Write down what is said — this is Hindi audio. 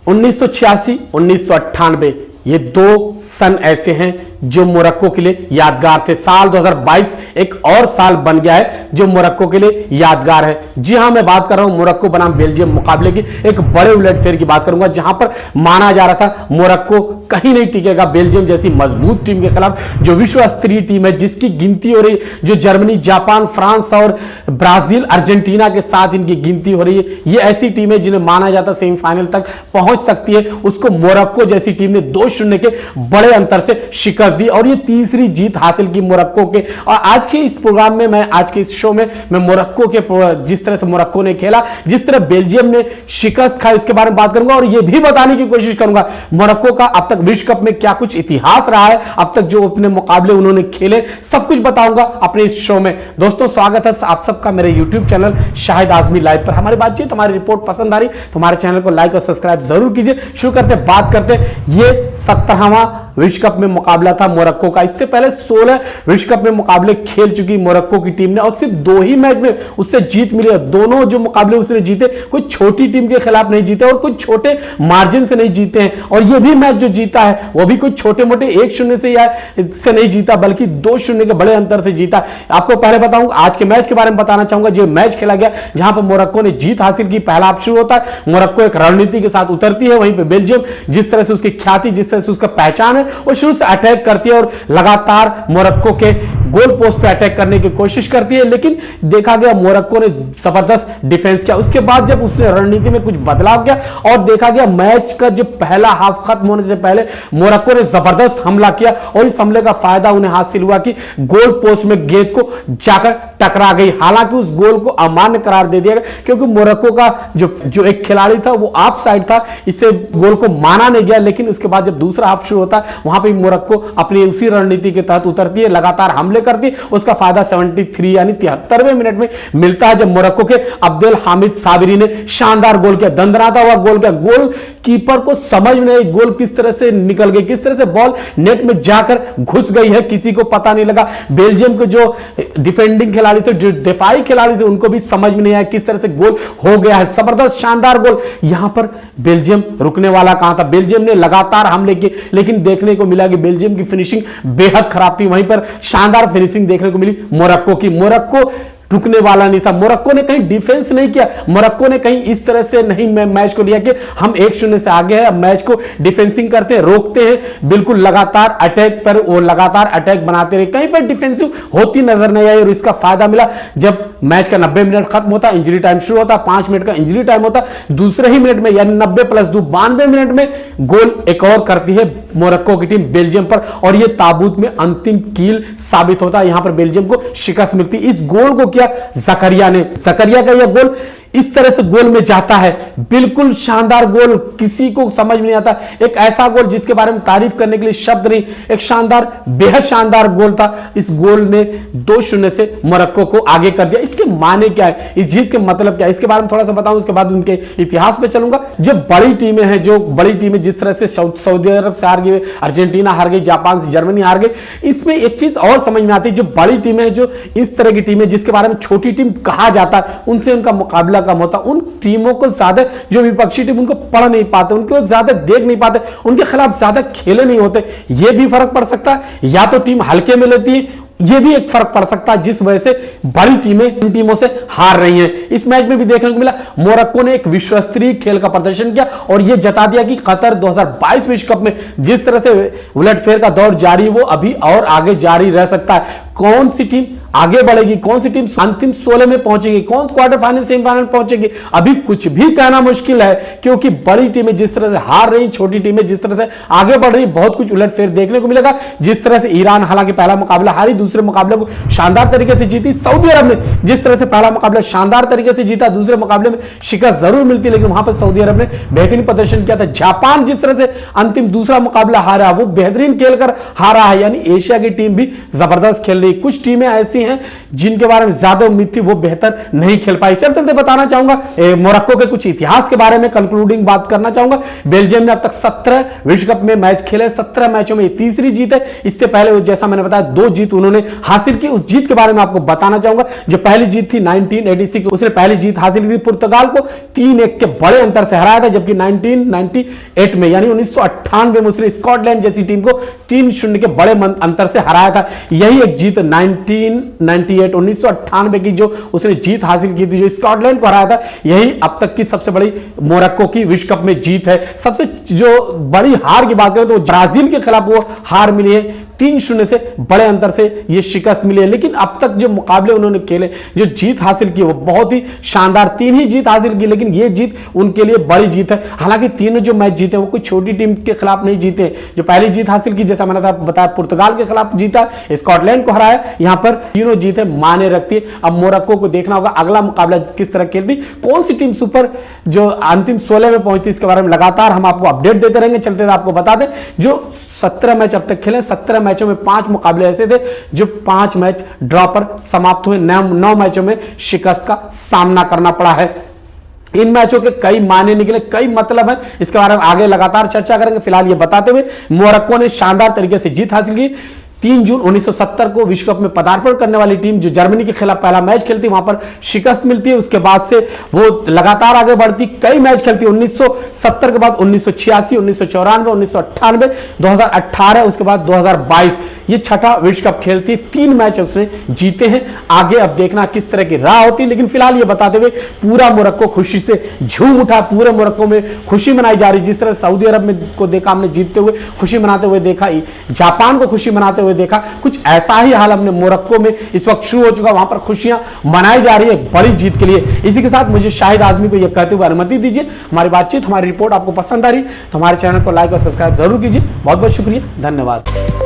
1986, 1998 ये दो सन ऐसे हैं जो मोरक्को के लिए यादगार थे। साल 2022 एक और साल बन गया है जो मोरक्को के लिए यादगार है। जी हां, मैं बात कर रहा हूं मोरक्को बनाम बेल्जियम मुकाबले की। एक बड़े उलटफेर की बात करूंगा जहां पर माना जा रहा था मोरक्को कहीं नहीं टिकेगा बेल्जियम जैसी मजबूत टीम के खिलाफ, जो विश्व स्तरीय टीम है, जिसकी गिनती हो रही, जो जर्मनी, जापान, फ्रांस और ब्राजील, अर्जेंटीना के साथ इनकी गिनती हो रही है। ये ऐसी टीम है जिन्हें माना जाता सेमीफाइनल तक पहुंच सकती है, उसको मोरक्को जैसी टीम ने 2-0 के बड़े अंतर से शिकस्त दी और ये तीसरी जीत हासिल की मोरक्को के। और आज के इस प्रोग्राम में, मैं आज के इस शो में मैं मोरक्को के जिस तरह से मोरक्को ने खेला, जिस तरह बेल्जियम ने शिकस्त खाई, उसके बारे में बात करूंगा और यह भी बताने की कोशिश करूंगा मोरक्को का अब तक विश्व कप में क्या कुछ इतिहास रहा है, अब तक जो अपने मुकाबले उन्होंने खेले, सब कुछ बताऊंगा अपने इस शो में। दोस्तों, स्वागत है आप सबका मेरे YouTube channel Shahid Azmi live पर। हमारी बातचीत, हमारी रिपोर्ट पसंद आ रही तो हमारे चैनल को लाइक और सब्सक्राइब जरूर कीजिए। शुरू करते बात करते, ये 17वां विश्व कप में मुकाबला था मोरक्को का। इससे पहले 16 विश्व कप में मुकाबले खेल चुकी मोरक्को की टीम ने और सिर्फ 2 ही मैच में उससे जीत मिली है। दोनों जो मुकाबले उसने जीते कोई छोटी टीम के खिलाफ नहीं जीते और कुछ छोटे मार्जिन से नहीं जीते हैं। और यह भी मैच जो जीता है वो भी कोई छोटे मोटे 1-0 से या इससे नहीं जीता, बल्कि 2-0 के बड़े अंतर से जीता। आपको पहले बताऊं, आज के मैच के बारे में बताना चाहूंगा। जो मैच खेला गया जहां पर मोरक्को ने जीत हासिल की, पहला हाफ शुरू होता है, मोरक्को एक रणनीति के साथ उतरती है, वहीं पर बेल्जियम जिस तरह से उसकी ख्याति, जिस तरह से उसका पहचान है, वो शुरू से अटैक करती है और लगातार मोरक्को के गोल पोस्ट पे अटैक करने की कोशिश करती है। लेकिन देखा गया मोरक्को ने जबरदस्त डिफेंस किया। उसके बाद जब उसने रणनीति में कुछ बदलाव किया और देखा गया मैच का जो पहला हाफ खत्म होने से पहले मोरक्को ने जबरदस्त हमला किया और इस हमले का फायदा उन्हें हासिल हुआ कि गोल पोस्ट में गेंद को जाकर टकरा गई। हालांकि उस गोल को अमान्य करार दे दिया गया क्योंकि मोरक्को का जो एक खिलाड़ी था वो ऑफ साइड था, इससे गोल को माना नहीं गया। लेकिन उसके बाद जब दूसरा हाफ शुरू होता है वहां पे मोरक्को अपनी उसी रणनीति के तहत उतरती है, लगातार हमले करती है। उसका फायदा 73 यानी 73वें मिनट में मिलता है जब मोरक्को के अब्देल हामिद साबिरी ने शानदार गोल किया, दंदनाता हुआ गोल किया। गोल कीपर को समझ में नहीं गोल किस तरह से निकल गई, किस तरह से बॉल नेट में जाकर घुस गई है, किसी को पता नहीं लगा। बेल्जियम के जो डिफेंडिंग खिलाड़ी थे, जो दिफाई खिलाड़ी थे, उनको भी समझ में नहीं आया किस तरह से गोल हो गया है। जबरदस्त शानदार गोल। यहां पर बेल्जियम रुकने वाला कहां था, बेल्जियम ने लगातार हमले किए लेकिन देखने को मिला कि बेल्जियम की फिनिशिंग बेहद खराब थी। वहीं पर शानदार फिनिशिंग देखने को मिली मोरक्को की। मोरक्को रुकने वाला नहीं था, मोरक्को ने कहीं डिफेंस नहीं किया, मोरक्को ने कहीं इस तरह से नहीं मैच को लिया कि हम 1-0 से आगे हैं, अब मैच को डिफेंसिंग करते हैं, रोकते हैं। बिल्कुल लगातार अटैक पर वो लगातार अटैक बनाते रहे, कहीं पर डिफेंसिव होती नजर नहीं आई और इसका फायदा मिला जब मैच का 90 मिनट खत्म होता, इंजरी टाइम शुरू होता, 5 मिनट का इंजरी टाइम होता, दूसरे ही मिनट में यानी 90 + 2 92 मिनट में गोल एक और करती है मोरक्को की टीम बेल्जियम पर और यह ताबूत में अंतिम कील साबित होता है। यहां पर बेल्जियम को शिकस्त मिलती। इस गोल को ज़करिया ने, ज़करिया का यह गोल इस तरह से गोल में जाता है, बिल्कुल शानदार गोल, किसी को समझ में नहीं आता। एक ऐसा गोल जिसके बारे में तारीफ करने के लिए शब्द नहीं, एक शानदार, बेहद शानदार गोल था। इस गोल ने 2-0 से मोरक्को को आगे कर दिया। इसके माने क्या है, इस जीत के मतलब क्या है, इसके बारे में थोड़ा सा बताऊं, उसके बाद उनके इतिहास पे चलूंगा। जो बड़ी टीमें हैं, जो बड़ी टीमें जिस तरह से सऊदी अरब से हार गई, अर्जेंटीना हार गई, जापान से जर्मनी हार गई, इसमें एक चीज और समझ में आती है, जो बड़ी टीमें हैं, जो इस तरह की टीमें जिसके बारे में छोटी टीम कहा जाता है, उनसे उनका मुकाबला कम होता। उन टीमों को ज्यादा, जो विपक्षी टीम उनको पढ़ नहीं पाते, उनको ज्यादा देख नहीं पाते, उनके खिलाफ ज्यादा खेले नहीं होते। यह भी फर्क पड़ सकता है, या तो टीम हल्के में लेती है, यह भी एक फर्क पड़ सकता है जिस वजह से बड़ी टीमें इन टीमों से हार रही हैं। इस मैच में भी देखने को मिला मोरक्को ने एक विश्व स्तरीय खेल का प्रदर्शन किया और यह जता दिया कि कतर 2022 विश्व कप में जिस तरह से उलटफेर का दौर जारी, वो अभी और आगे जारी रह सकता है। कौन सी टीम आगे बढ़ेगी, कौन सी टीम अंतिम 16 में पहुंचेगी, कौन क्वार्टर फाइनल सेमीफाइनल पहुंचेगी, अभी कुछ भी कहना मुश्किल है क्योंकि बड़ी टीमें जिस तरह से हार रही, छोटी टीमें जिस तरह से आगे बढ़ रही, बहुत कुछ उलटफेर देखने को मिलेगा। जिस तरह से ईरान हालांकि पहला मुकाबला हारी, दूसरे मुकाबले को शानदार तरीके से जीती। सऊदी अरब ने जिस तरह से पहला मुकाबला शानदार तरीके से जीता, दूसरे मुकाबले में शिकस्त जरूर मिलती लेकिन वहां पर सऊदी अरब ने बेहतरीन प्रदर्शन किया था। जापान जिस तरह से अंतिम दूसरा मुकाबला हारा, वो बेहतरीन खेलकर हारा है, यानी एशिया की टीम भी जबरदस्त खेल रही। कुछ टीमें ऐसी हैं जिनके बारे में ज्यादा उम्मीद थी वो बेहतर नहीं खेल पाई। चलते बताना चाहूंगा मोरक्को के कुछ इतिहास के बारे में, कंक्लूडिंग बात करना चाहूंगा। बेल्जियम ने अब तक 17 विश्व कप में मैच खेले, 17 मैचों में तीसरी जीत है। इससे पहले जैसा मैंने बताया 2 जीत उन्होंने हासिल की। उस जीत के बारे में आपको बताना चाहूंगा। जो पहली जीत थी 1986, उसने पहली जीत हासिल की पुर्तगाल को 3-1 के बड़े अंतर से हराया था, जबकि 1998 में यानी 1998 में उसने स्कॉटलैंड जैसी टीम को 3-0 के बड़े अंतर से हराया था। यही एक जीत 1998 की जो उसने जीत हासिल की थी, जो स्कॉटलैंड को हराया था, यही अब तक की सबसे बड़ी मोरक्को की विश्व कप में जीत है। सबसे जो बड़ी हार की बात करें तो ब्राजील के खिलाफ वो हार मिली है, 3-0 से बड़े अंतर से ये शिकस्त मिली है। लेकिन अब तक जो मुकाबले उन्होंने खेले, जो जीत हासिल की वो बहुत ही शानदार, 3 ही जीत हासिल की, लेकिन ये जीत उनके लिए बड़ी जीत है। हालांकि तीनों जो मैच जीते वो कोई छोटी टीम के खिलाफ नहीं जीते। जो पहली जीत हासिल की, जैसा मैंने बताया, पुर्तगाल के खिलाफ जीता, स्कॉटलैंड को हराया, यहां पर तीनों जीतें माने रखती है। अब मोरक्को को देखना होगा अगला मुकाबला किस तरह खेलती, कौन सी टीम सुपर जो अंतिम 16 में पहुंचती, इसके बारे में लगातार हम आपको अपडेट देते रहेंगे। चलते आपको बता दें, जो 17 मैच अब तक खेले, 17 मैचों में 5 मुकाबले ऐसे थे जो 5 मैच ड्रॉ पर समाप्त हुए, 9 मैचों में शिकस्त का सामना करना पड़ा है। इन मैचों के कई मायने निकले, कई मतलब है, इसके बारे में आगे लगातार चर्चा करेंगे। फिलहाल ये बताते हुए मोरक्को ने शानदार तरीके से जीत हासिल की। 3 जून 1970 को विश्व कप में पदार्पण करने वाली टीम जो जर्मनी के खिलाफ पहला मैच खेलती, वहां पर शिकस्त मिलती है। उसके बाद से वो लगातार आगे बढ़ती, कई मैच खेलती। 1970 के बाद 1986, 1994, 1998, 2018, उसके बाद 2022, ये छठा विश्व कप खेलती। 3 मैच उसने जीते हैं। आगे अब देखना किस तरह की राह होती, लेकिन फिलहाल ये बताते हुए पूरा मोरक्को खुशी से झूम उठा। पूरे मोरक्को में खुशी मनाई जा रही, जिस तरह सऊदी अरब में को देखा हमने जीतते हुए, खुशी मनाते हुए देखा, जापान को खुशी मनाते हुए देखा, कुछ ऐसा ही हाल हमने मोरक्को में इस वक्त शुरू हो चुका। वहां पर खुशियां मनाई जा रही है बड़ी जीत के लिए। इसी के साथ मुझे शाहिद आजमी को यह कहते हुए अनुमति दीजिए। हमारी बातचीत, हमारी रिपोर्ट आपको पसंद आ रही तो हमारे चैनल को लाइक और सब्सक्राइब जरूर कीजिए। बहुत बहुत शुक्रिया, धन्यवाद।